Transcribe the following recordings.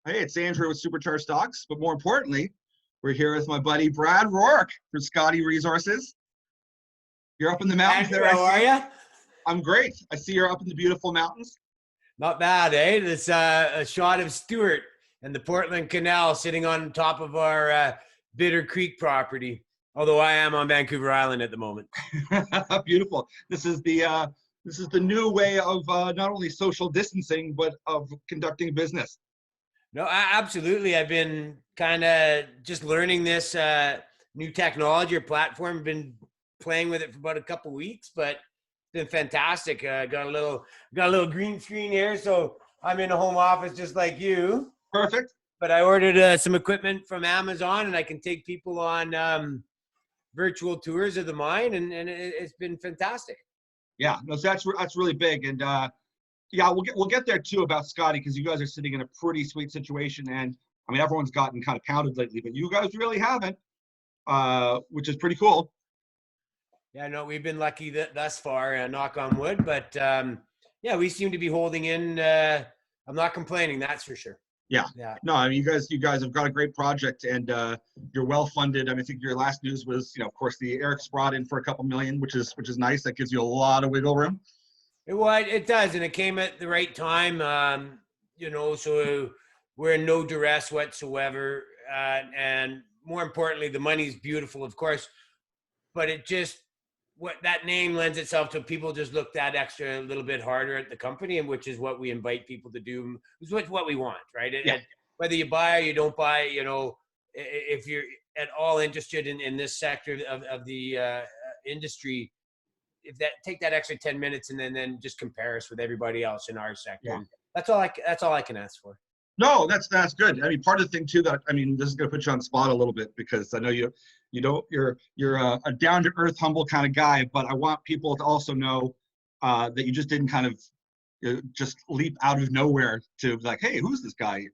Hey, it's Andrew with Supercharged Stocks, but more importantly, we're here with my buddy Brad Rourke from Scottie Resources. You're up in the mountains Andrew, there, I how are see. you? I'm great. I see you're up in the beautiful mountains. Not bad, eh? It's a shot of Stewart and the Portland Canal sitting on top of our Bitter Creek property. Although I am on Vancouver Island at the moment. Beautiful. This is the new way of not only social distancing but of conducting business. No, absolutely. I've been kind of just learning this new technology or platform. Been playing with it for about a couple weeks, but it's been fantastic. Got a little green screen here, so I'm in a home office just like you. Perfect. But I ordered some equipment from Amazon, and I can take people on virtual tours of the mine, and it's been fantastic. Yeah, no, so that's really big, and yeah, we'll get there too about Scottie because you guys are sitting in a pretty sweet situation, and I mean everyone's gotten kind of pounded lately, but you guys really haven't, which is pretty cool. Yeah, no, we've been lucky thus far, knock on wood, but yeah, we seem to be holding in. I'm not complaining, that's for sure. Yeah. Yeah. No, I mean you guys have got a great project, and you're well funded. I mean, I think your last news was, of course, the Eric's brought in for a couple million, which is nice. That gives you a lot of wiggle room. It does, and it came at the right time. So we're in no duress whatsoever, and more importantly, the money's beautiful, of course. But it just what that name lends itself to, people just look that extra a little bit harder at the company, and which is what we invite people to do. It's what we want, right? Yeah. Whether you buy or you don't buy, if you're at all interested in this sector of the industry, if that take that extra 10 minutes and then just compare us with everybody else in our sector. Yeah. That's all I can ask for. No, that's good. I mean, part of the thing too that I mean, this is going to put you on the spot a little bit because I know you're a down to earth, humble kind of guy, but I want people to also know that you just didn't kind of just leap out of nowhere to like, hey, who's this guy?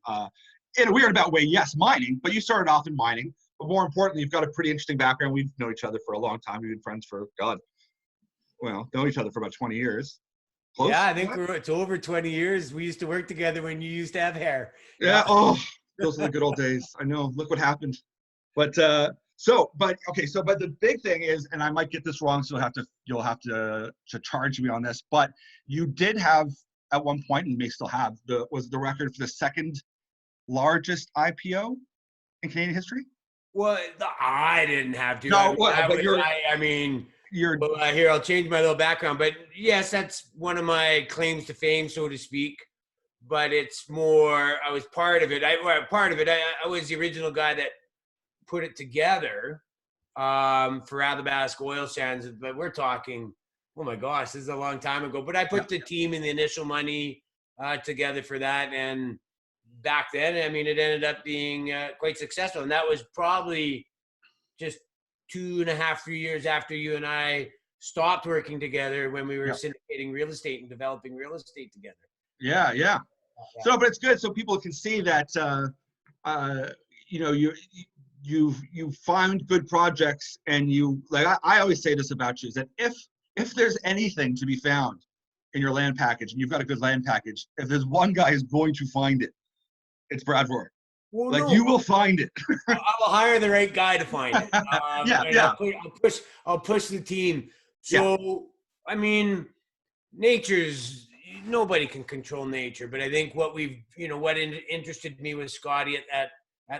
In a weird about way, yes, mining, but you started off in mining. But more importantly, you've got a pretty interesting background. We've known each other for a long time. We've been friends for know each other for about 20 years. Close? Yeah, I think it's over 20 years. We used to work together when you used to have hair. Yeah. Oh, those are the good old days. I know. Look what happened. But but the big thing is, and I might get this wrong, so you'll have to charge me on this. But you did have at one point, and may still have, was the record for the second largest IPO in Canadian history. Well, I didn't have to. No, here, I'll change my little background. But yes, that's one of my claims to fame, so to speak. But it's more, I was part of it. I was the original guy that put it together for Athabasca Oil Sands. But we're talking, oh my gosh, this is a long time ago. But I put the team and the initial money together for that. And back then, I mean, it ended up being quite successful. And that was probably just 2.5, 3 years after you and I stopped working together, when we were syndicating real estate and developing real estate together. Yeah. So, but it's good so people can see that you find good projects, and you like. I always say this about you, is that if there's anything to be found in your land package, and you've got a good land package, if there's one guy who's going to find it, it's Brad Rourke. Well, you will find it. I will hire the right guy to find it. Yeah. I'll push the team. So, I mean, nobody can control nature, but I think what interested me with Scottie at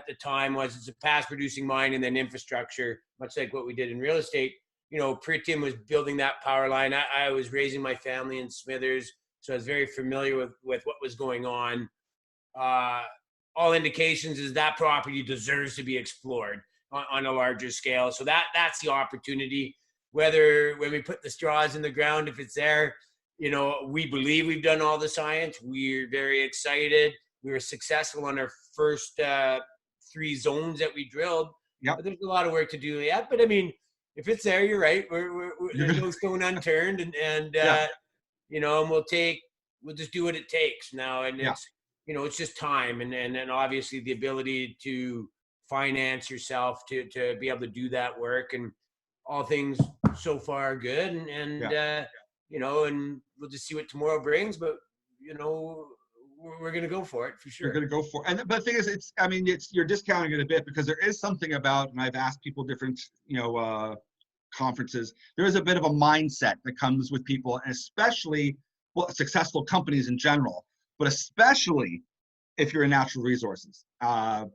the time was it's a past producing mine and then infrastructure, much like what we did in real estate. Pritium was building that power line. I was raising my family in Smithers, so I was very familiar with what was going on. All indications is that property deserves to be explored on a larger scale. So that's the opportunity. Whether when we put the straws in the ground, if it's there, we believe we've done all the science. We're very excited. We were successful on our first 3 zones that we drilled. Yep. But there's a lot of work to do yet. But I mean, if it's there, you're right. There's no stone unturned, and we'll just do what it takes now. And it's just time, and obviously the ability to finance yourself to be able to do that work, and all things so far good. And we'll just see what tomorrow brings. But we're going to go for it for You're sure. going to go for, and but the thing is, you're discounting it a bit because there is something about, and I've asked people different, conferences. There is a bit of a mindset that comes with people, and especially successful companies in general, but especially if you're in natural resources,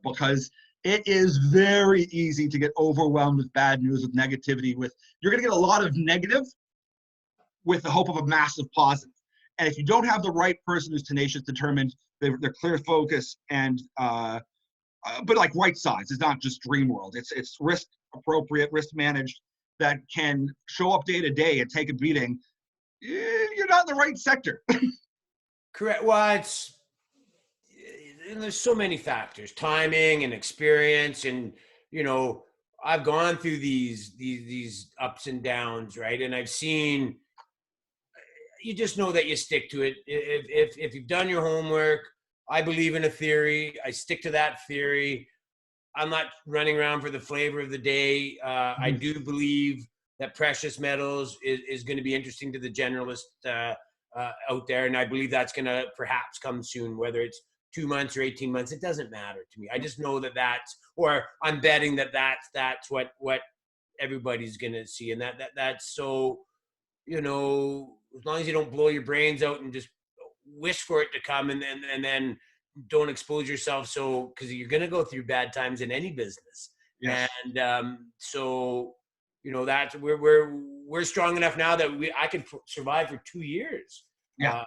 because it is very easy to get overwhelmed with bad news, with negativity. You're going to get a lot of negative with the hope of a massive positive. And if you don't have the right person who's tenacious, determined, they're clear focus, and but like right size, it's not just dream world. It's risk appropriate, risk managed, that can show up day to day and take a beating. You're not in the right sector. Correct. Well, there's so many factors, timing and experience, and I've gone through these ups and downs, right? And I've seen, you just know that you stick to it. If you've done your homework, I believe in a theory. I stick to that theory. I'm not running around for the flavor of the day. I do believe that precious metals is going to be interesting to the generalist out there, and I believe that's going to perhaps come soon. Whether it's 2 months or 18 months, it doesn't matter to me. I just know or I'm betting that's what everybody's going to see, and that's so. As long as you don't blow your brains out and just wish for it to come, and then don't expose yourself, so because you're going to go through bad times in any business. Yes. And so that's we're strong enough now that I could survive for 2 years. Yeah.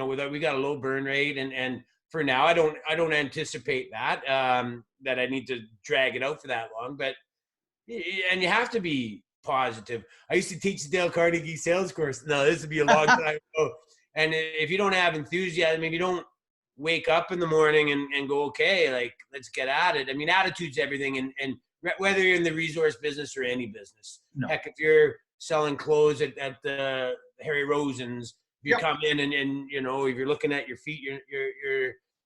Without, we got a low burn rate, and for now I don't anticipate that I need to drag it out for that long. But and you have to be positive. I used to teach the Dale Carnegie sales course. No, this would be a long time ago. And if you don't have enthusiasm, if you don't wake up in the morning and go, okay, like, let's get at it. I mean, attitude's everything. And whether you're in the resource business or any business, heck, if you're selling clothes at the Harry Rosen's, you come in and if you're looking at your feet,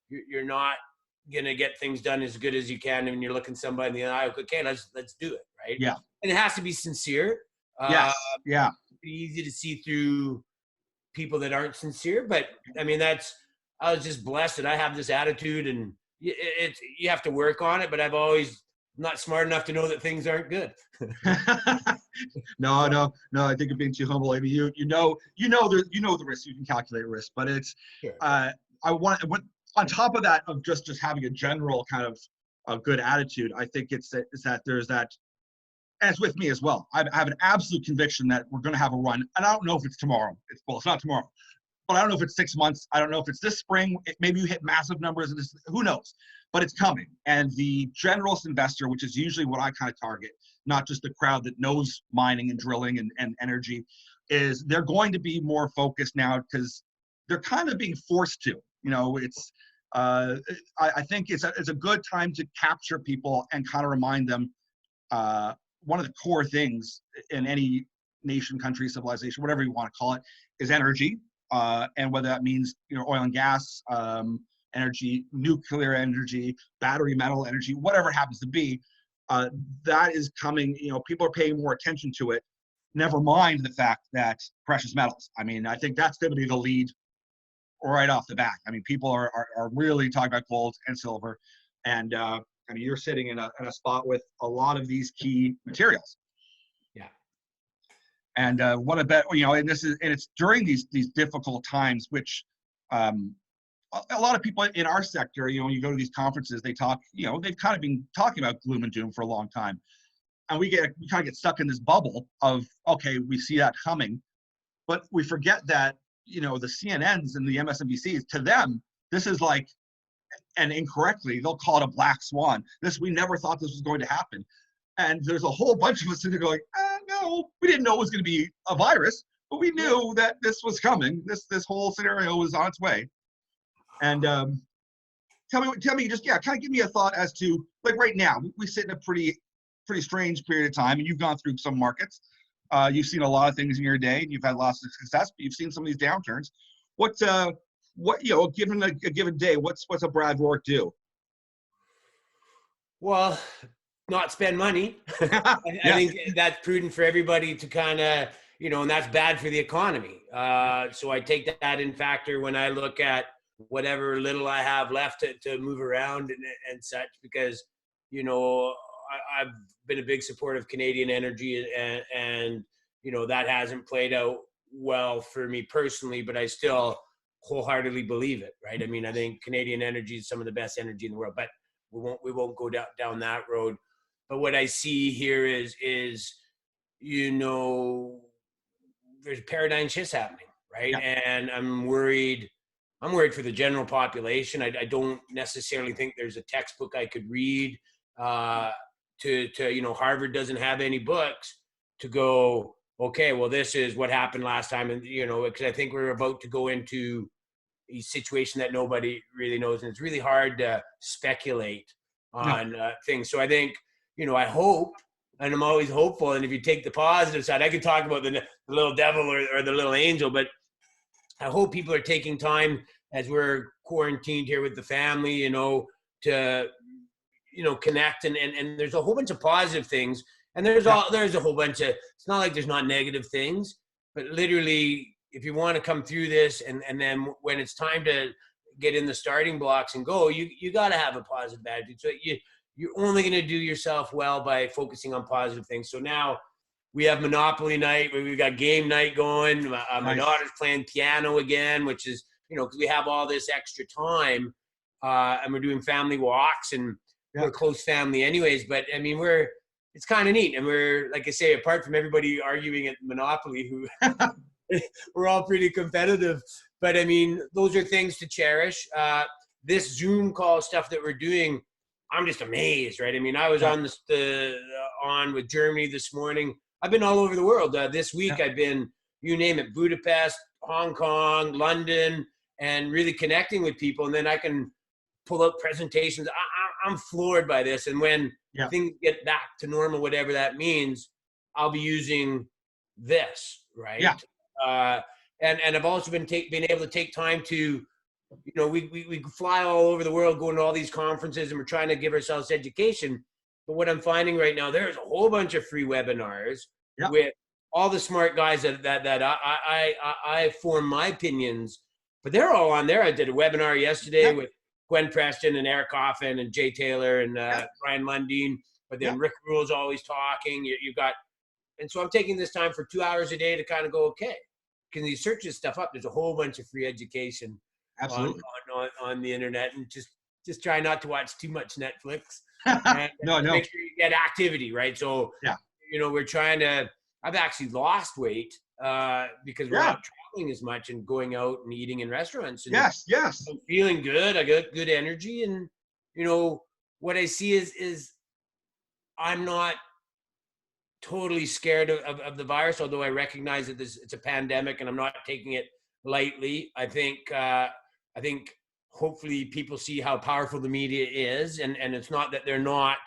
you're not going to get things done as good as you can. And you're looking somebody in the eye, okay, let's do it. Right. Yeah. And it has to be sincere. Yes. Yeah. It's easy to see through people that aren't sincere, but I mean, I was just blessed that I have this attitude, and you have to work on it, but I'm not smart enough to know that things aren't good. No, I think you're being too humble. I mean, you know the risk, you can calculate risk, but it's, sure. On top of that, of just having a general kind of a good attitude, I think it's that there's that, and it's with me as well. I have an absolute conviction that we're going to have a run, and I don't know if it's tomorrow. It's not tomorrow, but I don't know if it's 6 months. I don't know if it's this spring. Maybe you hit massive numbers, and who knows? But it's coming. And the generalist investor, which is usually what I kind of target, not just the crowd that knows mining and drilling and energy, is they're going to be more focused now because they're kind of being forced to. It's I think it's a good time to capture people and kind of remind them. One of the core things in any nation, country, civilization, whatever you want to call it, is energy. And whether that means, oil and gas, energy, nuclear energy, battery metal energy, whatever it happens to be, that is coming. People are paying more attention to it. Never mind the fact that precious metals. I mean, I think that's going to be the lead right off the bat. I mean, people are really talking about gold and silver, and I mean, you're sitting in a spot with a lot of these key materials. Yeah. And what I bet, and it's during these difficult times, which a lot of people in our sector, when you go to these conferences, they talk, they've kind of been talking about gloom and doom for a long time. And we kind of get stuck in this bubble of, okay, we see that coming, but we forget that, the CNNs and the MSNBCs, to them, this is like, and incorrectly, they'll call it a black swan. We never thought this was going to happen. And there's a whole bunch of us sitting there going, no, we didn't know it was going to be a virus, but we knew that this was coming. This whole scenario was on its way. And tell me, just, kind of give me a thought as to, like, right now, we sit in a pretty strange period of time, and you've gone through some markets. You've seen a lot of things in your day, and you've had lots of success, but you've seen some of these downturns. Given a given day, what's a Brad Rourke do? Well, not spend money. I think that's prudent for everybody to kind of, and that's bad for the economy. So I take that in factor when I look at whatever little I have left to move around and such, because, you know, I've been a big supporter of Canadian energy, and, you know, that hasn't played out well for me personally, but I still wholeheartedly believe it, right? I mean, I think Canadian energy is some of the best energy in the world, but we won't go down that road. But what I see here is, you know, there's paradigm shifts happening, right? Yeah. And I'm worried. I'm worried for the general population. I don't necessarily think there's a textbook I could read. You know, Harvard doesn't have any books to go, okay, well, this is what happened last time, and, you know, because I think we're about to go into a situation that nobody really knows, and it's really hard to speculate No. on things. So I think, you know, I hope, and I'm always hopeful. And if you take the positive side, I could talk about the little devil or the little angel, but I hope people are taking time as we're quarantined here with the family, you know, to, you know, connect, and there's a whole bunch of positive things, and there's a whole bunch of, it's not like there's not negative things, but literally, if you want to come through this, and then when it's time to get in the starting blocks and go, you got to have a positive attitude. So you're only going to do yourself well by focusing on positive things. So now we have Monopoly night, we've got game night going. My Nice. daughter's playing piano again, which is, you know, because we have all this extra time, and we're doing family walks, and we're a close family anyways. But I mean, it's kind of neat. And we're, like I say, apart from everybody arguing at Monopoly, who we're all pretty competitive. But I mean, those are things to cherish. This Zoom call stuff that we're doing, I'm just amazed, right? I mean, I was on on with Germany this morning. I've been all over the world. This week I've been, you name it, Budapest, Hong Kong, London, and really connecting with people. And then I can pull out presentations. I'm floored by this. And when things get back to normal, whatever that means, I'll be using this, right? Yeah. And I've also been able to take time to, you know, we fly all over the world, going to all these conferences, and we're trying to give ourselves education. But what I'm finding right now, there's a whole bunch of free webinars with all the smart guys that I form my opinions, but they're all on there. I did a webinar yesterday with Gwen Preston and Eric Coffin and Jay Taylor and Brian Lundeen. But then Rick Rule's always talking. You got, and so I'm taking this time for 2 hours a day to kind of go, okay, can you search this stuff up? There's a whole bunch of free education on the internet, and just try not to watch too much Netflix. And No. Make sure you get activity, right? So, you know, we're trying to, I've actually lost weight because we're not traveling as much and going out and eating in restaurants. And yes. I'm feeling good. I got good energy. And, you know, what I see is I'm not totally scared of the virus, although I recognize that it's a pandemic and I'm not taking it lightly. I think hopefully people see how powerful the media is, and it's not that they're not,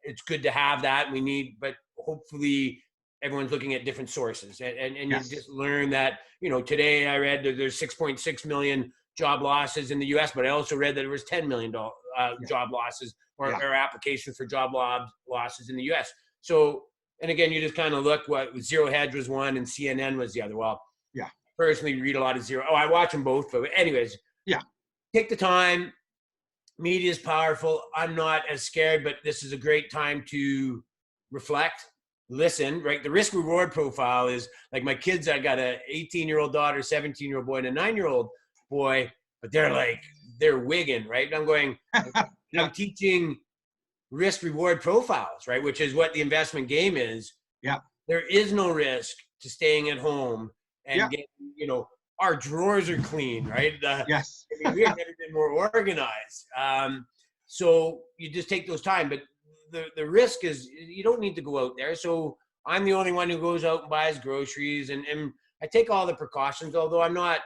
it's good to have that. We need, but hopefully everyone's looking at different sources, and you just learn that, you know, today I read that there's 6.6 million job losses in the US, but I also read that there was 10 million job losses or applications for job losses in the US. So, and again, you just kind of look, what Zero Hedge was one and CNN was the other. Well, personally read a lot of Zero. I watch them both, but anyways, take the time. Media is powerful. I'm not as scared, but this is a great time to reflect, listen, right? The risk reward profile is like my kids. I got a 18-year-old daughter, 17-year-old boy, and a 9-year-old boy, but they're wigging, right? And I'm going, I'm teaching risk reward profiles, right? Which is what the investment game is. Yeah. There is no risk to staying at home and getting, you know, our drawers are clean, right? Yes. I mean, we have never been more organized. So you just take those time, but the risk is you don't need to go out there. So I'm the only one who goes out and buys groceries, and I take all the precautions, although I'm not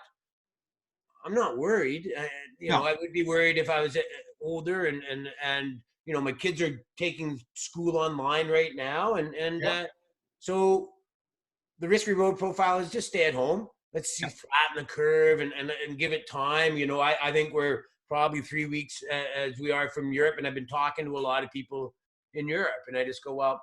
worried. You know, I would be worried if I was older and you know, my kids are taking school online right now. So the risk reward profile is just stay at home. Let's see, flatten the curve and give it time. You know, I think we're probably 3 weeks as we are from Europe. And I've been talking to a lot of people in Europe, and I just go, well,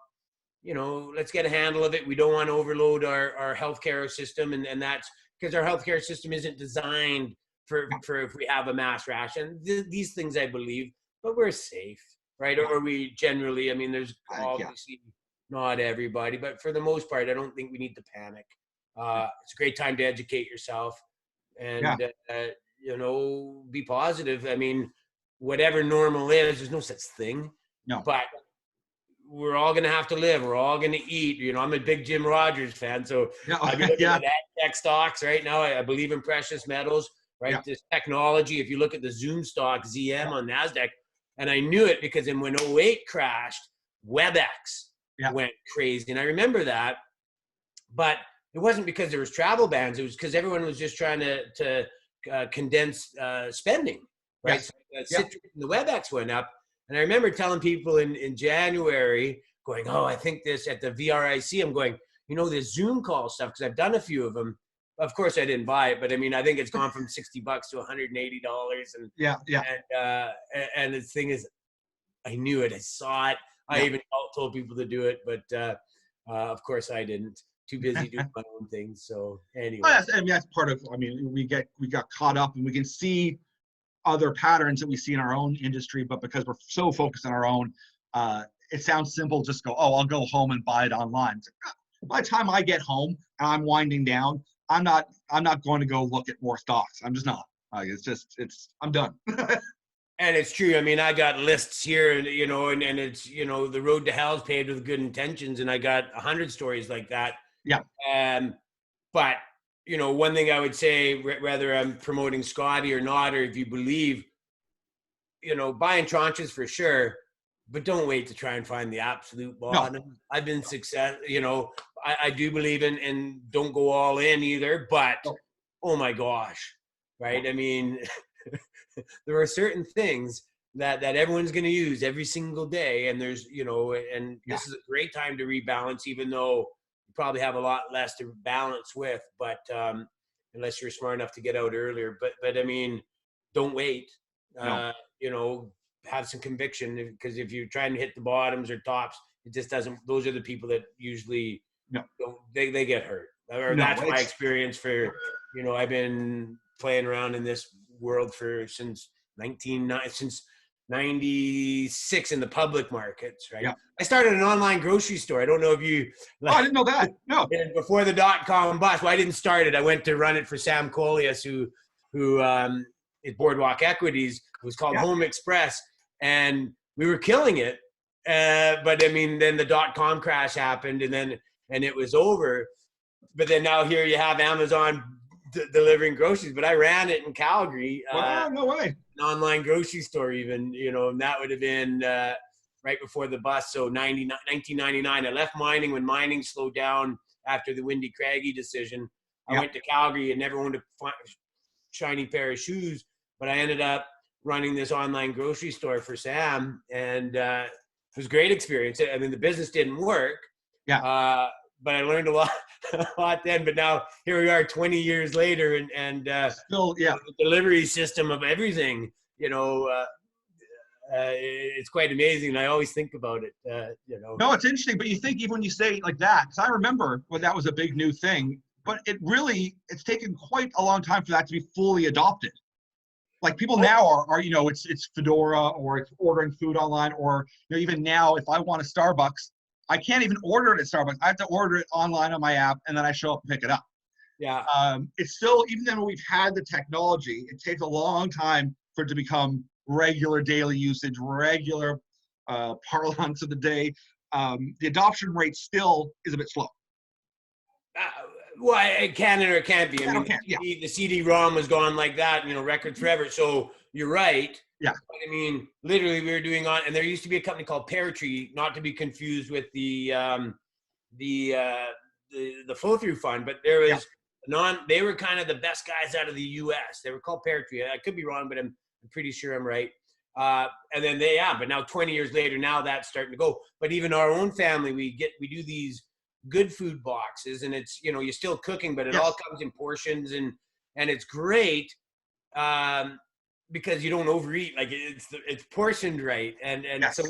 you know, let's get a handle of it. We don't want to overload our healthcare system. And that's because our healthcare system isn't designed for if we have a mass ration. These things I believe, but we're safe, right? Or we generally, I mean, there's obviously not everybody, but for the most part, I don't think we need to panic. It's a great time to educate yourself and, be positive. I mean, whatever normal is, there's no such thing. No. But we're all going to have to live. We're all going to eat. I'm a big Jim Rogers fan. So I've been looking at tech stocks right now. I believe in precious metals, right? Yeah. This technology, if you look at the Zoom stock, ZM on NASDAQ, and I knew it because when 08 crashed, WebEx went crazy. And I remember that, but it wasn't because there was travel bans. It was because everyone was just trying to condense spending, right? Yes. So the WebEx went up. And I remember telling people in January, going, oh, I think this at the VRIC, I'm going, this Zoom call stuff, because I've done a few of them. Of course, I didn't buy it, but I mean, I think it's gone from $60 to $180. And the thing is, I knew it. I saw it. I even told people to do it, but of course I didn't. Too busy doing my own things. So anyway. Well, that's part of, we got caught up, and we can see other patterns that we see in our own industry, but because we're so focused on our own, it sounds simple. Just go, I'll go home and buy it online. By the time I get home and I'm winding down, I'm not going to go look at more stocks. I'm just not. I'm done. And it's true. I mean, I got lists here, and it's the road to hell is paved with good intentions, and I got 100 stories like that. Yeah. But one thing I would say, whether I'm promoting Scottie or not, or if you believe, buying tranches for sure, but don't wait to try and find the absolute bottom. No. I've been successful. I do believe in don't go all in either, but oh my gosh, right? I mean, there are certain things that everyone's going to use every single day. And there's, this is a great time to rebalance, even though probably have a lot less to balance with, but unless you're smart enough to get out earlier. But I mean, don't wait. Have some conviction, because if you're trying to hit the bottoms or tops, it just doesn't. Those are the people that usually they get hurt. Or that's my experience. For I've been playing around in this world since 96 in the public markets, right? Yeah. I started an online grocery store. I don't know if you. I didn't know that. No. Before the .com bust, I didn't start it. I went to run it for Sam Colias, who is Boardwalk Equities. It was called Home Express, and we were killing it. But I mean, then the .com crash happened, and it was over. But then now here you have Amazon delivering groceries. But I ran it in Calgary. Wow, no way. An online grocery store even, and that would have been right before the bust. So 1999, I left mining when mining slowed down after the Windy Craggy decision. I went to Calgary and never owned a shiny pair of shoes, but I ended up running this online grocery store for Sam, and it was a great experience. I mean, the business didn't work, but I learned a lot then. But now here we are 20 years later, and still, the delivery system of everything, it's quite amazing. And I always think about it, No, it's interesting, but you think even when you say it like that, because I remember when that was a big new thing, but it's taken quite a long time for that to be fully adopted. Like people now are it's Fedora, or it's ordering food online, or even now if I want a Starbucks, I can't even order it at Starbucks. I have to order it online on my app, and then I show up and pick it up. Yeah. It's still, even though we've had the technology, it takes a long time for it to become regular daily usage, regular parlance of the day. The adoption rate still is a bit slow. Well, it can or it can't be. I mean, the CD-ROM was gone like that, records forever. So you're right. Yeah. But I mean, literally, we were doing and there used to be a company called Pear Tree, not to be confused with the flow-through fund, but there was they were kind of the best guys out of the U.S. They were called Pear Tree. I could be wrong, but I'm pretty sure I'm right. And then but now 20 years later, now that's starting to go. But even our own family, we do these good food boxes, and it's, you're still cooking, but it all comes in portions, and it's great. Because you don't overeat, like it's portioned right, and so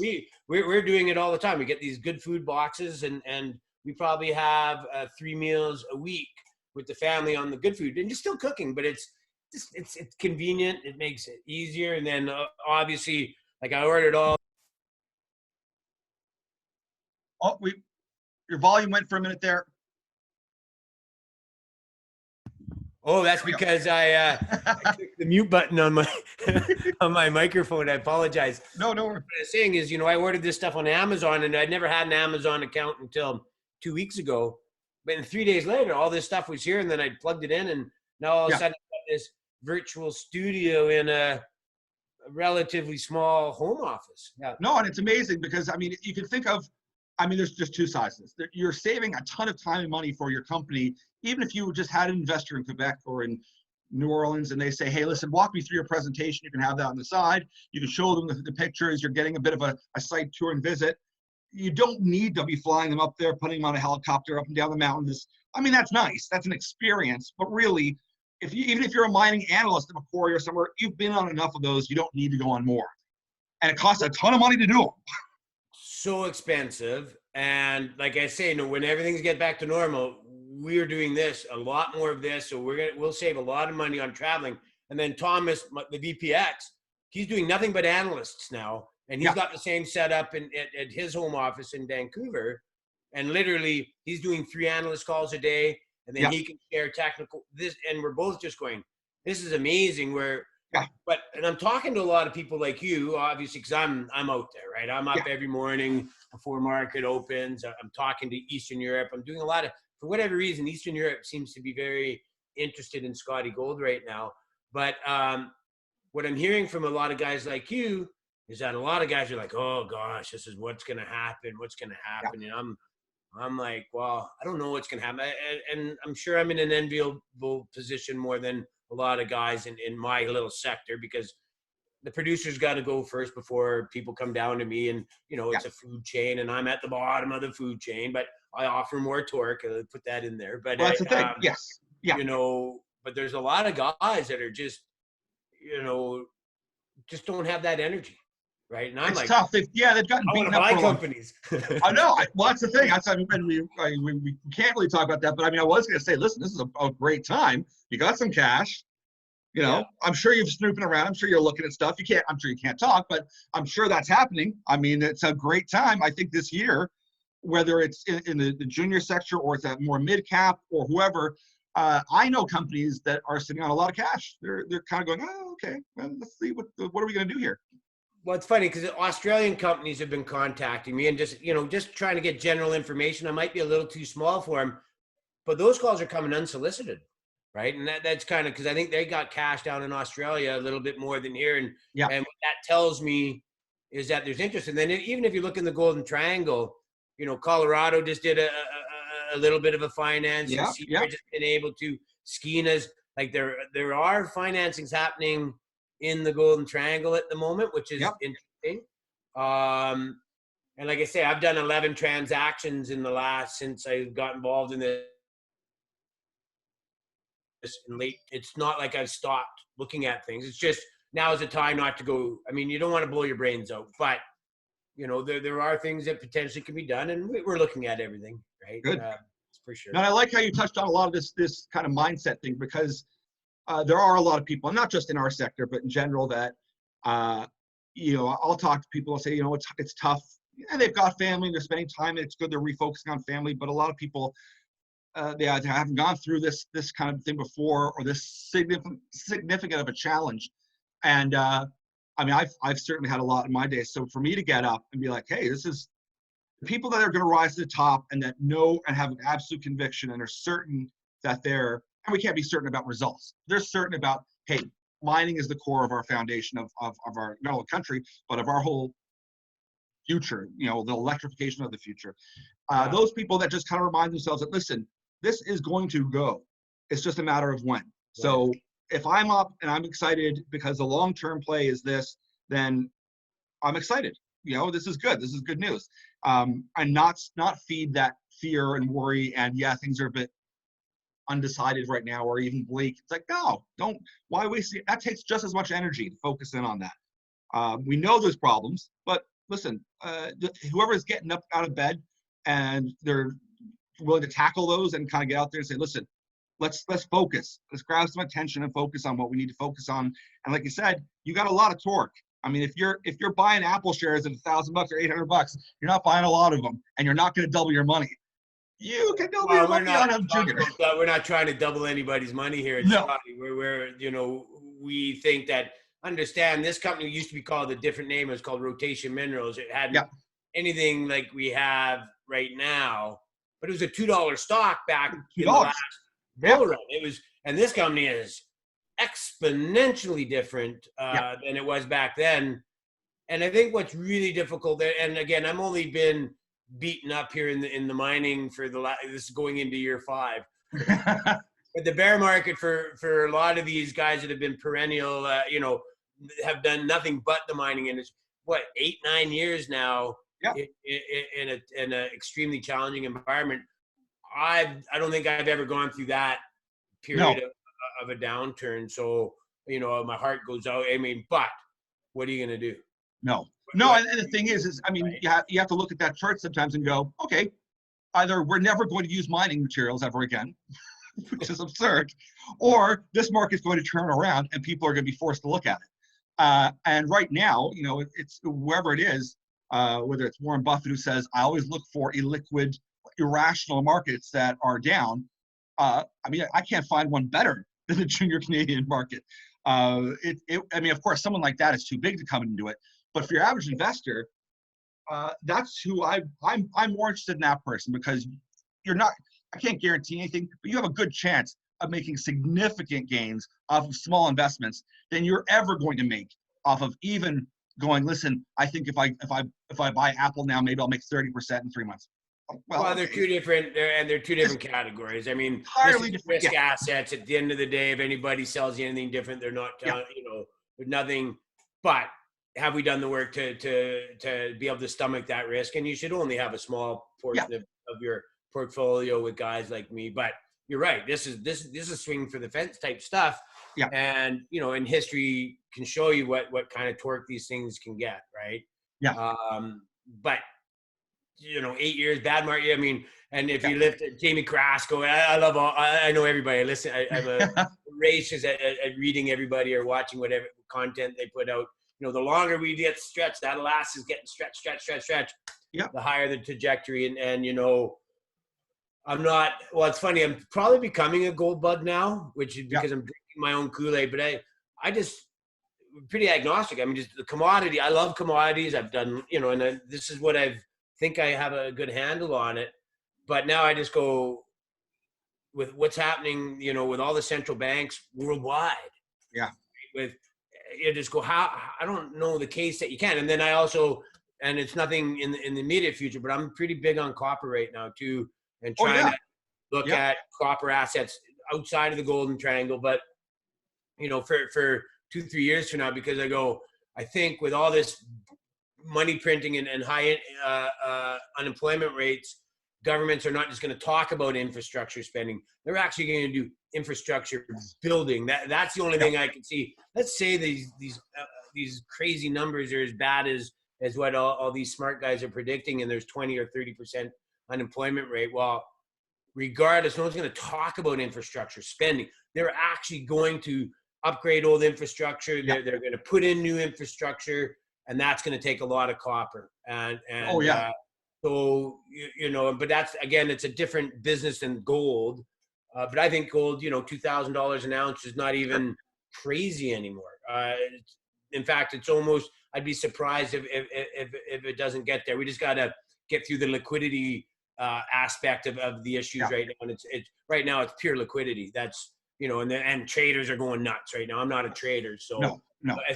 we're doing it all the time. We get these good food boxes, and we probably have 3 meals a week with the family on the good food, and you're still cooking, but it's it's convenient. It makes it easier. And then obviously, like I ordered all. Oh, your volume went for a minute there. Oh, that's because I clicked the mute button on my on my microphone. I apologize. No. What I was saying is, I ordered this stuff on Amazon, and I'd never had an Amazon account until 2 weeks ago. But then 3 days later, all this stuff was here, and then I plugged it in, and now all of a sudden I've got this virtual studio in a relatively small home office. Yeah. No, and it's amazing because, I mean, you can think of, I mean, there's just two sides to this. You're saving a ton of time and money for your company, even if you just had an investor in Quebec or in New Orleans and they say, hey, listen, walk me through your presentation. You can have that on the side. You can show them the pictures. You're getting a bit of a site tour and visit. You don't need to be flying them up there, putting them on a helicopter up and down the mountains. I mean, that's nice. That's an experience. But really, even if you're a mining analyst at Macquarie or somewhere, you've been on enough of those. You don't need to go on more. And it costs a ton of money to do them. So expensive. And like I say, when everything's get back to normal, we're doing this, a lot more of this. So we'll save a lot of money on traveling. And then Thomas, the VPX, he's doing nothing but analysts now. And he's got the same setup at his home office in Vancouver. And literally he's doing 3 analyst calls a day. And then he can share technical this. And we're both just going, this is amazing. And I'm talking to a lot of people like you, obviously, because I'm out there, right? I'm up every morning before market opens. I'm talking to Eastern Europe. I'm doing a lot of, for whatever reason, Eastern Europe seems to be very interested in Scottie Gold right now. But what I'm hearing from a lot of guys like you is that a lot of guys are like, oh gosh, this is what's going to happen. What's going to happen? And I'm like, well, I don't know what's going to happen. And I'm sure I'm in an enviable position more than a lot of guys in my little sector, because the producers got to go first before people come down to me. And, it's a food chain and I'm at the bottom of the food chain, but I offer more torque. I'll put that in there. But that's the thing. Yes. Yeah. But there's a lot of guys that are just, just don't have that energy. Right. And I'm it's like, tough. They've gotten beaten up for companies. I know. Well, that's the thing. We can't really talk about that. But I mean, I was going to say, listen, this is a great time. You got some cash. I'm sure you're snooping around. I'm sure you're looking at stuff. I'm sure you can't talk, but I'm sure that's happening. I mean, it's a great time. I think this year, whether it's in the junior sector or it's at more mid cap or whoever, I know companies that are sitting on a lot of cash. They're kind of going, oh, okay, well, let's see what are we going to do here. Well, it's funny because Australian companies have been contacting me and just trying to get general information. I might be a little too small for them, but those calls are coming unsolicited, right? And that's kind of because I think they got cash down in Australia a little bit more than here. And what that tells me is that there's interest. And then even if you look in the Golden Triangle, Colorado just did a little bit of a finance. Just been able to. Skeena's, like there are financings happening in the Golden Triangle at the moment, which is interesting. And like I say, I've done 11 transactions since I got involved in this. It's not like I've stopped looking at things. It's just now is the time not to go. I mean, you don't want to blow your brains out, but there are things that potentially can be done, and we're looking at everything, right? Good. For sure. Now, I like how you touched on a lot of this kind of mindset thing, because there are a lot of people, not just in our sector, but in general, that, I'll talk to people and say, it's tough. And they've got family, they're spending time, and it's good they're refocusing on family. But a lot of people, they haven't gone through this kind of thing before, or this significant of a challenge. And I mean, I've certainly had a lot in my day. So for me to get up and be like, hey, this is the people that are going to rise to the top and that know and have an absolute conviction and are certain that and we can't be certain about results. They're certain about, hey, mining is the core of our foundation of our not only country, but of our whole future, the electrification of the future. Those people that just kind of remind themselves that, listen, this is going to go. It's just a matter of when. Right. So if I'm up and I'm excited because the long-term play is this, then I'm excited. This is good. This is good news. And not feed that fear and worry and things are a bit undecided right now, or even bleak. It's like, no, don't. Why waste it? That takes just as much energy to focus in on that. We know there's problems, but listen, whoever's getting up out of bed and they're willing to tackle those and kind of get out there and say, listen, let's focus. Let's grab some attention and focus on what we need to focus on. And like you said, you got a lot of torque. I mean, if you're buying Apple shares at $1,000 or $800, you're not buying a lot of them, and you're not going to double your money. You can double your money on a junior. We're not trying to double anybody's money here at Scottie. We're we think that, understand, this company used to be called a different name. It was called Rotation Minerals. It hadn't anything like we have right now, but it was a $2 stock back in the last bull run. It was, and this company is exponentially different than it was back then. And I think what's really difficult there, and again, I'm only been beaten up here in the mining for this is going into year 5. But the bear market for a lot of these guys that have been perennial, have done nothing but the mining industry. What, 8-9 years now in an extremely challenging environment. I don't think I've ever gone through that period of a downturn. So, my heart goes out. I mean, but what are you going to do? No, and the thing is I mean, right. you have to look at that chart sometimes and go, okay, either we're never going to use mining materials ever again, which is absurd, or this market's going to turn around and people are going to be forced to look at it. And right now, it's whoever it is, whether it's Warren Buffett who says, I always look for illiquid, irrational markets that are down. I mean, I can't find one better than the junior Canadian market. I mean, of course, someone like that is too big to come into it. But for your average investor, that's who I'm more interested in that person, because I can't guarantee anything, but you have a good chance of making significant gains off of small investments than you're ever going to make off of even going, listen, I think if I buy Apple now, maybe I'll make 30% in 3 months. Well, they're two different, they're two different categories. I mean, entirely different risk assets. At the end of the day, if anybody sells you anything different, they're not, there's nothing. But have we done the work to be able to stomach that risk? And you should only have a small portion of your portfolio with guys like me. But you're right. This is swing for the fence type stuff. Yeah. And and history can show you what kind of torque these things can get, right? Yeah. But 8 years bad market. I mean, and if you lift Jamie Carrasco, I know everybody. Listen, I'm a racist at reading everybody or watching whatever content they put out. The longer we get stretched, that elastic is getting stretched. Yeah. The higher the trajectory, and I'm not. Well, it's funny. I'm probably becoming a gold bug now, which is because I'm drinking my own Kool-Aid. But I just pretty agnostic. I mean, just the commodity. I love commodities. I've done, and this is what I think I have a good handle on it. But now I just go with what's happening, with all the central banks worldwide. Yeah. You just go, how I don't know the case that you can. And then I also, and it's nothing in the immediate future, but I'm pretty big on copper right now too, and trying to look at copper assets outside of the golden triangle. But for 2-3 years from now, because I think with all this money printing and high unemployment rates, governments are not just going to talk about infrastructure spending. They're actually going to do infrastructure building. That's the only thing I can see. Let's say these crazy numbers are as bad as what all these smart guys are predicting, and there's 20 or 30% unemployment rate. Well, regardless, no one's going to talk about infrastructure spending. They're actually going to upgrade old infrastructure. They're going to put in new infrastructure, and that's going to take a lot of copper. So, but that's, again, it's a different business than gold. But I think gold, $2,000 an ounce is not even crazy anymore. In fact, it's almost, I'd be surprised if it doesn't get there. We just got to get through the liquidity aspect of the issues right now. And it's right now it's pure liquidity. That's, and traders are going nuts right now. I'm not a trader, so no.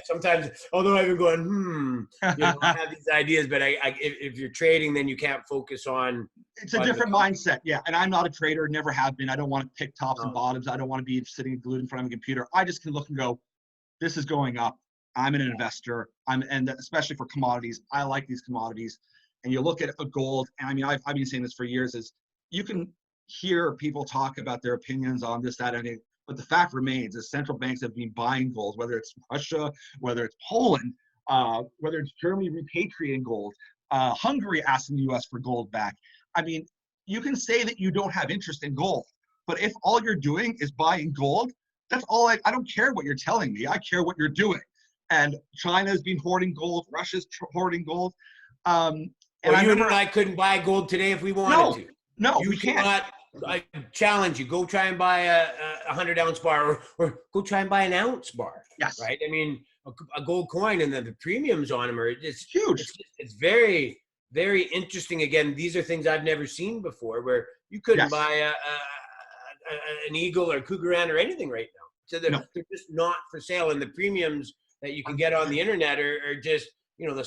Sometimes, although I've been going, I have these ideas, but if you're trading, then you can't focus on. It's a different mindset, and I'm not a trader, never have been. I don't want to pick tops and bottoms. I don't want to be sitting glued in front of a computer. I just can look and go, this is going up. I'm an investor. And especially for commodities, I like these commodities. And you look at a gold, and I mean, I've been saying this for years, is you can hear people talk about their opinions on this, that, and anything. But the fact remains is central banks have been buying gold, whether it's Russia, whether it's Poland, whether it's Germany repatriating gold, Hungary asking the U.S. for gold back. I mean, you can say that you don't have interest in gold, But if all you're doing is buying gold, that's all I don't care what you're telling me. I care what you're doing. And China's been hoarding gold. Russia's hoarding gold. And Well, I you and remember, I couldn't buy gold today if we wanted no, to. no, You we can't. cannot. I challenge you. Go try and buy a 100-ounce bar, or go try and buy an ounce bar. Yes. Right. I mean, a gold coin, and the premiums on them are Huge. it's very, very interesting. Again, these are things I've never seen before, where you couldn't Yes. buy an eagle or cougaran or anything right now. So they're just not for sale, and the premiums that you can get on the internet are just, the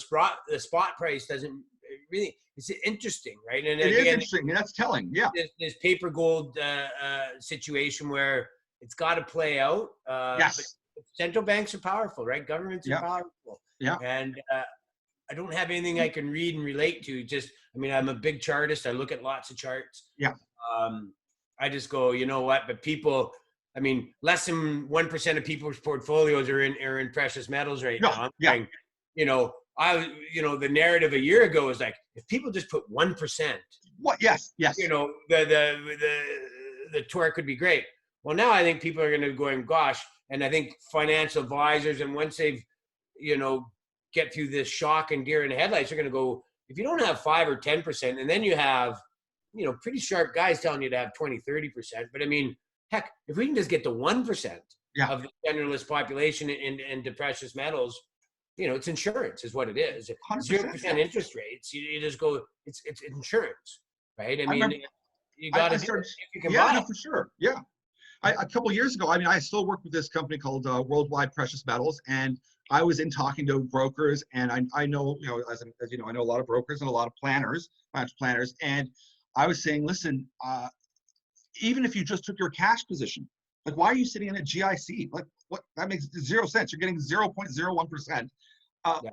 spot price doesn't really. It's interesting, right? And It again, is interesting. That's telling. Yeah. This paper gold situation where it's got to play out. Yes. But central banks are powerful, right? Governments are powerful. Yeah. And I don't have anything I can read and relate to. I'm a big chartist. I look at lots of charts. Yeah. I just go, you know what? But people, less than 1% of people's portfolios are in precious metals right now. Yeah. The narrative a year ago was like, if people just put 1%. What? Yes. The torque could be great. Well, now I think people are going to go, gosh, and I think financial advisors, and once they've, get through this shock and deer in the headlights, are going to go, if you don't have 5 or 10%, and then you have, pretty sharp guys telling you to have 20, 30%. But heck, if we can just get to 1% of the generalist population into precious metals, it's insurance is what it is. 0% interest rates. You just go, it's insurance, right? You got to do it if you can buy it. For sure. Yeah. A couple of years ago, I still work with this company called Worldwide Precious Metals, and I was in talking to brokers, and I know, as you know, I know a lot of brokers and a lot of planners, financial planners, and I was saying, listen, even if you just took your cash position, like, why are you sitting in a GIC? Like, what? That makes 0 sense. You're getting 0.01%.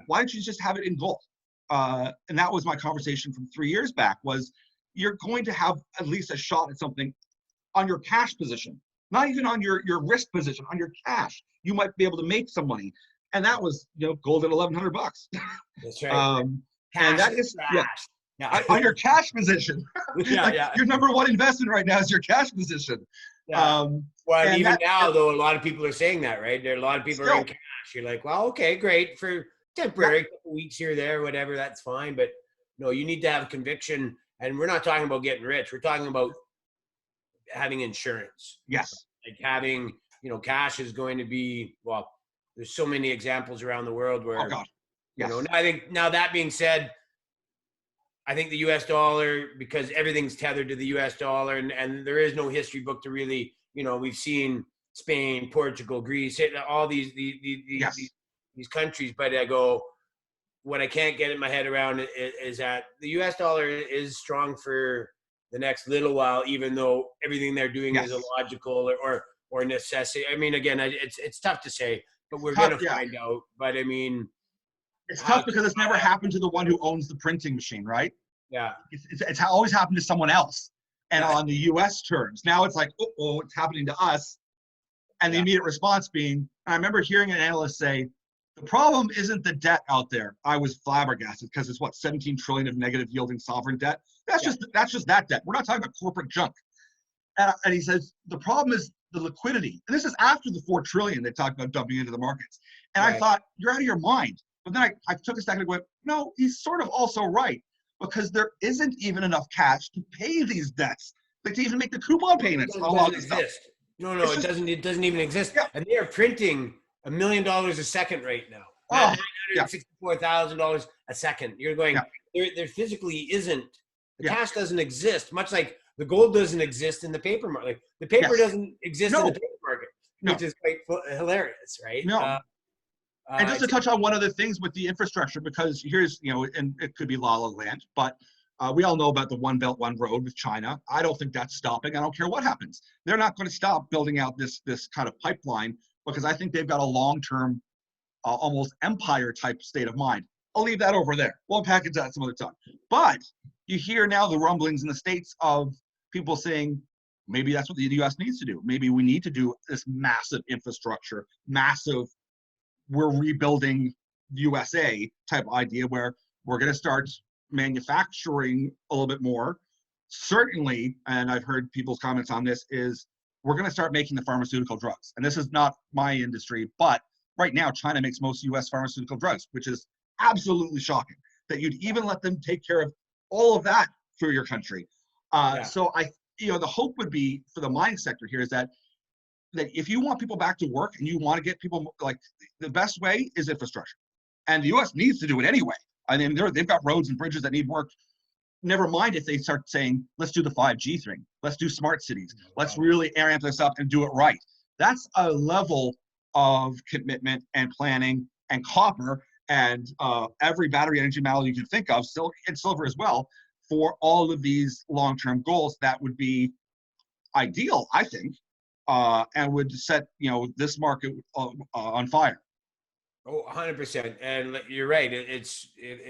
Why don't you just have it in gold? And that was my conversation from 3 years back, was you're going to have at least a shot at something on your cash position, not even on your risk position, on your cash. You might be able to make some money. And that was, gold at $1,100. That's right. And that is, on your cash position. Your number one investment right now is your cash position. Well, and even now, though, a lot of people are saying that, right? There are a lot of people are in cash. You're like, well, okay, great, for temporary, couple weeks here, there, whatever, that's fine. But no, you need to have conviction. And we're not talking about getting rich. We're talking about having insurance. Yes. Like having, cash is going to be, well, there's so many examples around the world where, I think, now that being said, I think the US dollar, because everything's tethered to the US dollar, and there is no history book to really, we've seen Spain, Portugal, Greece, all these countries. But I go, what I can't get in my head around is that the US dollar is strong for the next little while, even though everything they're doing is illogical or necessity. Again, it's tough to say, but we're going to find out. But it's tough because it's never happened to the one who owns the printing machine, right? Yeah. It's always happened to someone else. And on the US terms, now it's like, oh, it's happening to us. And the immediate response being, I remember hearing an analyst say, the problem isn't the debt out there. I was flabbergasted because it's 17 trillion of negative yielding sovereign debt. That's just that debt. We're not talking about corporate junk. And he says, the problem is the liquidity. And this is after the 4 trillion they talked about dumping into the markets. And I thought, you're out of your mind. But then I took a second and went, no, he's sort of also right, because there isn't even enough cash to pay these debts, like to even make the coupon payments. It doesn't exist. No, it doesn't even exist. Yeah. And they are printing $1 million a second right now. $964,000 a second. You're going, there physically isn't. The cash doesn't exist, much like the gold doesn't exist in the paper market. Like, the paper doesn't exist in the paper market, which is quite hilarious, right? No. And just to touch on one of the things with the infrastructure, because here's, and it could be La La Land, but we all know about the One Belt, One Road with China. I don't think that's stopping. I don't care what happens. They're not going to stop building out this kind of pipeline, because I think they've got a long-term, almost empire-type state of mind. I'll leave that over there. We'll package that some other time. But you hear now the rumblings in the States of people saying, maybe that's what the U.S. needs to do. Maybe we need to do this massive infrastructure, we're rebuilding USA type idea, where we're going to start manufacturing a little bit more, certainly, and I've heard people's comments on this, is we're going to start making the pharmaceutical drugs. And this is not my industry, but right now, China makes most US pharmaceutical drugs, which is absolutely shocking that you'd even let them take care of all of that for your country. So the hope would be for the mining sector here is that if you want people back to work and you want to get people, like, the best way is infrastructure. And the US needs to do it anyway. I mean, they've got roads and bridges that need work. Never mind if they start saying, let's do the 5G thing. Let's do smart cities. Let's really amp this up and do it right. That's a level of commitment and planning and copper and every battery energy metal you can think of, and silver as well, for all of these long-term goals. That would be ideal, I think, and would set this market on fire. Oh, 100%. And you're right.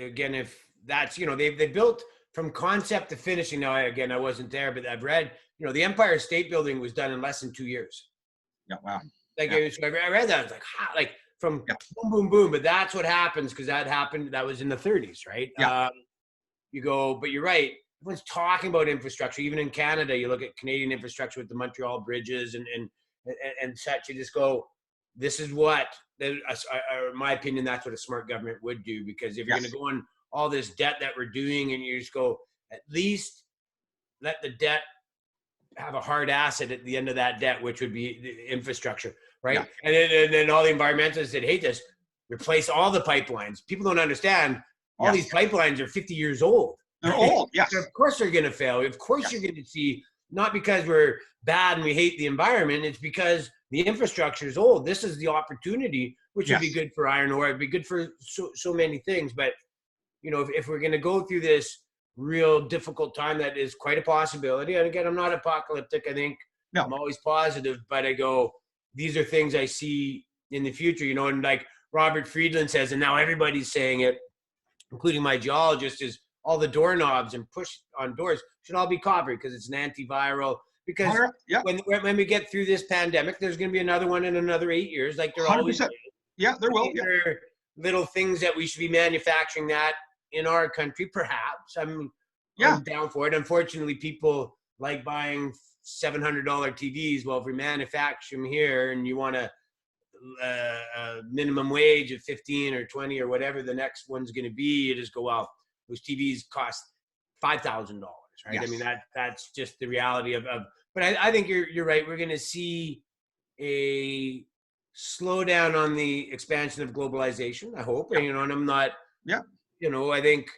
Again, if that's, they built from concept to finishing. Now, again, I wasn't there, but I've read, the Empire State Building was done in less than 2 years. Yeah, wow. Like, I read that. I was like, how? Like, from boom, boom, boom. But that's what happens, because that was in the 30s, right? Yeah. But you're right. Everyone's talking about infrastructure. Even in Canada, you look at Canadian infrastructure with the Montreal bridges and such. You just go, this is what, in my opinion, that's what a smart government would do. Because if you're going to go on all this debt that we're doing, and you just go, at least let the debt have a hard asset at the end of that debt, which would be the infrastructure, right? Yeah. And then all the environmentalists that hate this, replace all the pipelines. People don't understand, all these pipelines are 50 years old. They're old, yes. So of course they're going to fail. Of course you're going to see, not because we're bad and we hate the environment, it's because the infrastructure is old. This is the opportunity, which would be good for iron ore. It'd be good for so many things. But, if we're going to go through this real difficult time, that is quite a possibility. And again, I'm not apocalyptic. I think I'm always positive, but I go, these are things I see in the future, and like Robert Friedland says, and now everybody's saying it, including my geologist, is all the doorknobs and push on doors should all be copper, because it's an antiviral. Because when we get through this pandemic, there's going to be another one in another 8 years. Like there 100%. Always is. Yeah, there will. There are little things that we should be manufacturing that in our country, perhaps. I'm down for it. Unfortunately, people like buying $700 TVs. Well, if we manufacture them here and you want a minimum wage of 15 or 20 or whatever the next one's going to be, you just go, well, those TVs cost $5,000, right? Yes. I mean, that's just the reality of but I think you're right. We're going to see a slowdown on the expansion of globalization, I hope. And, and I'm not, I think,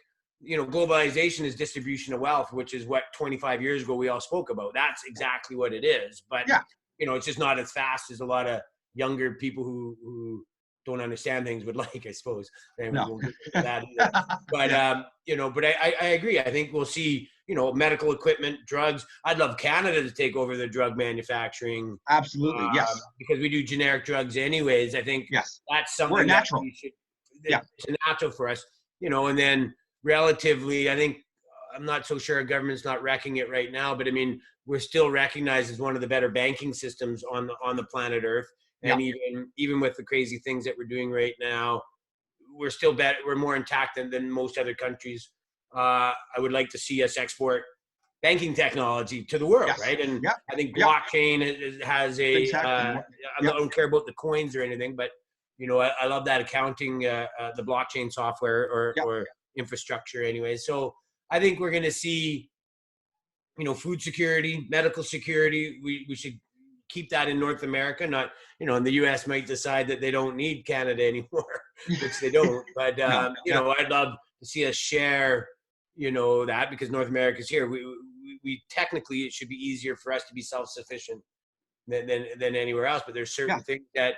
globalization is distribution of wealth, which is what 25 years ago we all spoke about. That's exactly what it is. But, it's just not as fast as a lot of younger people who don't understand things would like, I suppose. And we won't get into that either. But, but I agree. I think we'll see, medical equipment, drugs. I'd love Canada to take over the drug manufacturing. Absolutely, yes. Because we do generic drugs anyways. I think that's something we're natural. It's natural for us, and then relatively, I think, I'm not so sure our government's not wrecking it right now, but I mean, we're still recognized as one of the better banking systems on the planet Earth. And even with the crazy things that we're doing right now, we're still better. We're more intact than most other countries. I would like to see us export banking technology to the world, right? And I think blockchain has a. I don't care about the coins or anything, but I love that accounting, the blockchain software or infrastructure, anyway. So I think we're going to see, food security, medical security. We should keep that in North America, not, and the US might decide that they don't need Canada anymore, which they don't. But, I'd love to see us share, that, because North America's here. We technically, it should be easier for us to be self-sufficient than anywhere else. But there's certain things that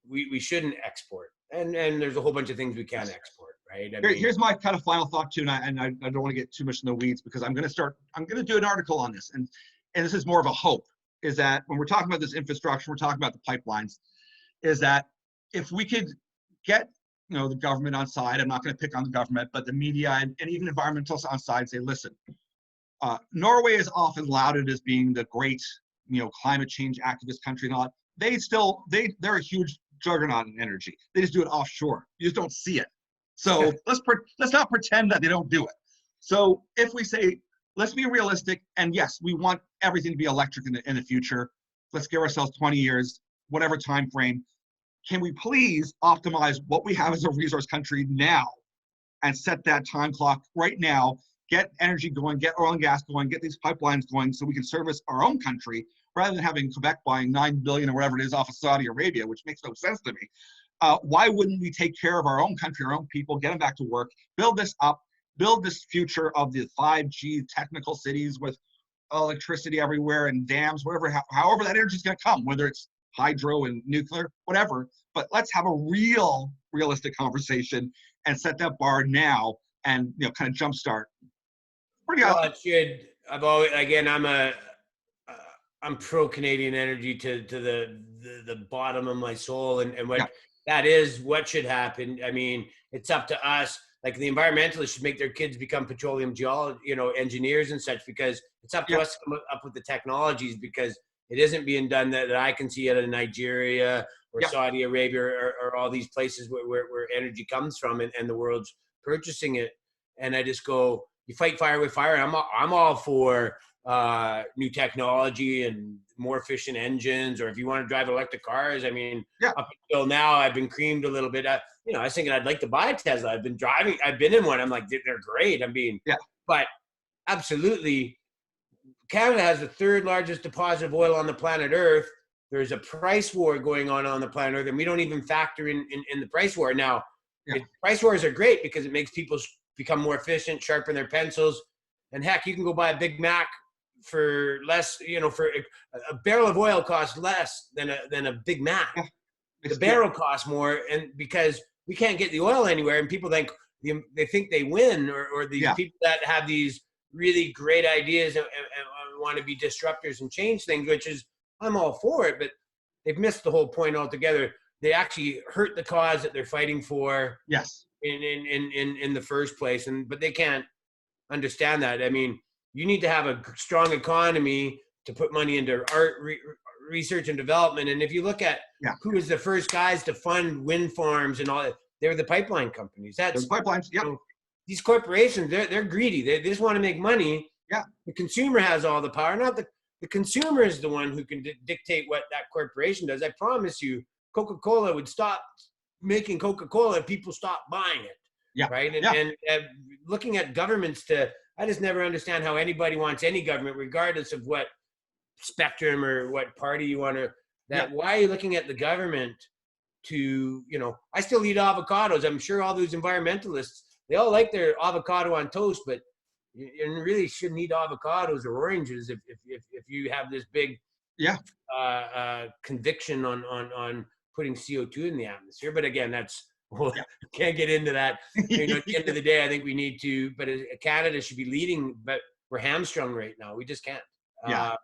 we shouldn't export. And there's a whole bunch of things we can export, right? Here's my kind of final thought too, and I don't want to get too much in the weeds, because I'm going to do an article on this. And this is more of a hope. Is that when we're talking about this infrastructure, we're talking about the pipelines, is that if we could get, the government on side, I'm not going to pick on the government, but the media and even environmentalists on side, say, listen, Norway is often lauded as being the great, climate change activist country and all that. They're a huge juggernaut in energy. They just do it offshore. You just don't see it. So let's not pretend that they don't do it. So if we say, let's be realistic. And yes, we want everything to be electric in the future. Let's give ourselves 20 years, whatever time frame. Can we please optimize what we have as a resource country now and set that time clock right now, get energy going, get oil and gas going, get these pipelines going so we can service our own country rather than having Quebec buying $9 billion or whatever it is off of Saudi Arabia, which makes no sense to me. Why wouldn't we take care of our own country, our own people, get them back to work, build this up, build this future of the 5G technical cities with electricity everywhere and dams, whatever, however that energy is going to come, whether it's hydro and nuclear, whatever. But let's have a realistic conversation and set that bar now and kind of jumpstart. Well, it should. I've always, again, I'm pro Canadian energy to the bottom of my soul, and what that is what should happen. I mean, it's up to us. Like the environmentalists should make their kids become petroleum engineers and such, because it's up to us to come up with the technologies, because it isn't being done that I can see out of Nigeria or Saudi Arabia or all these places where energy comes from, and the world's purchasing it. And I just go, you fight fire with fire. I'm all for new technology and more efficient engines, or if you want to drive electric cars. I mean, up until now, I've been creamed a little bit. I was thinking I'd like to buy a Tesla. I've been in one. I'm like, they're great. But absolutely, Canada has the third largest deposit of oil on the planet Earth. There's a price war going on the planet Earth, and we don't even factor in the price war. Now, price wars are great because it makes people become more efficient, sharpen their pencils, and heck, you can go buy a Big Mac for less. For a barrel of oil costs less than a Big Mac. The barrel costs more, and because we can't get the oil anywhere, and people think they win, or these people that have these really great ideas and want to be disruptors and change things, which is, I'm all for it, but they've missed the whole point altogether. They actually hurt the cause that they're fighting for. Yes. In the first place, but they can't understand that. I mean, you need to have a strong economy to put money into art, research and development. And if you look at who was the first guys to fund wind farms and all that, they were the pipeline companies. That's pipelines. These corporations, they're greedy. They just want to make money. Yeah. The consumer has all the power. Not the consumer is the one who can dictate what that corporation does. I promise you, Coca-Cola would stop making Coca-Cola if people stop buying it. Yeah. Right. And looking at governments I just never understand how anybody wants any government, regardless of what spectrum or what party you want to, why are you looking at the government to, I still eat avocados. I'm sure all those environmentalists, they all like their avocado on toast, but you really shouldn't eat avocados or oranges if you have this big conviction on putting CO2 in the atmosphere. But again, can't get into that. At the end of the day, I think we need to, but Canada should be leading, but we're hamstrung right now. We just can't. And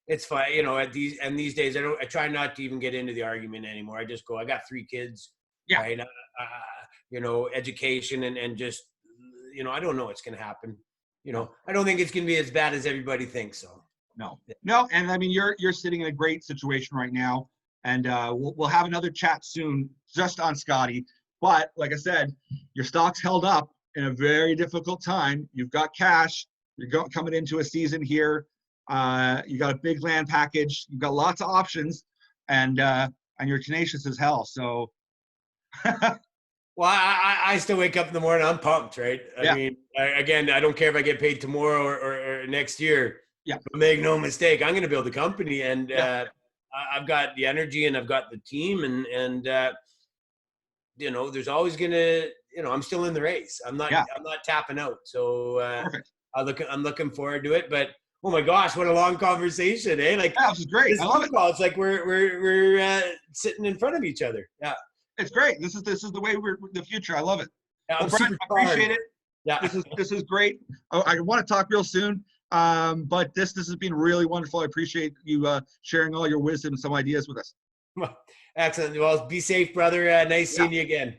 it's fine. These days, I try not to even get into the argument anymore. I just go, I got 3 kids. Yeah. Right? Education and just, I don't know what's going to happen. I don't think it's going to be as bad as everybody thinks. So. No. And I mean, you're sitting in a great situation right now, and we'll have another chat soon just on Scottie. But like I said, your stock's held up in a very difficult time. You've got cash. You're coming into a season here. You got a big land package. You've got lots of options, and you're tenacious as hell. So. Well, I still wake up in the morning. I'm pumped, right? I mean, again, I don't care if I get paid tomorrow or next year. Yeah. But make no mistake, I'm going to build a company, and I've got the energy and I've got the team, and there's always going to, I'm still in the race. I'm not tapping out. So I'm looking forward to it. But oh my gosh, what a long conversation, eh? Like, this is great. I love it. It's like we're sitting in front of each other. Yeah. It's great. This is the way we're the future. I love it. Yeah, well, Brent, I appreciate it. Yeah. This is great. I want to talk real soon. But this has been really wonderful. I appreciate you sharing all your wisdom and some ideas with us. Excellent. Well, be safe, brother. Nice seeing you again.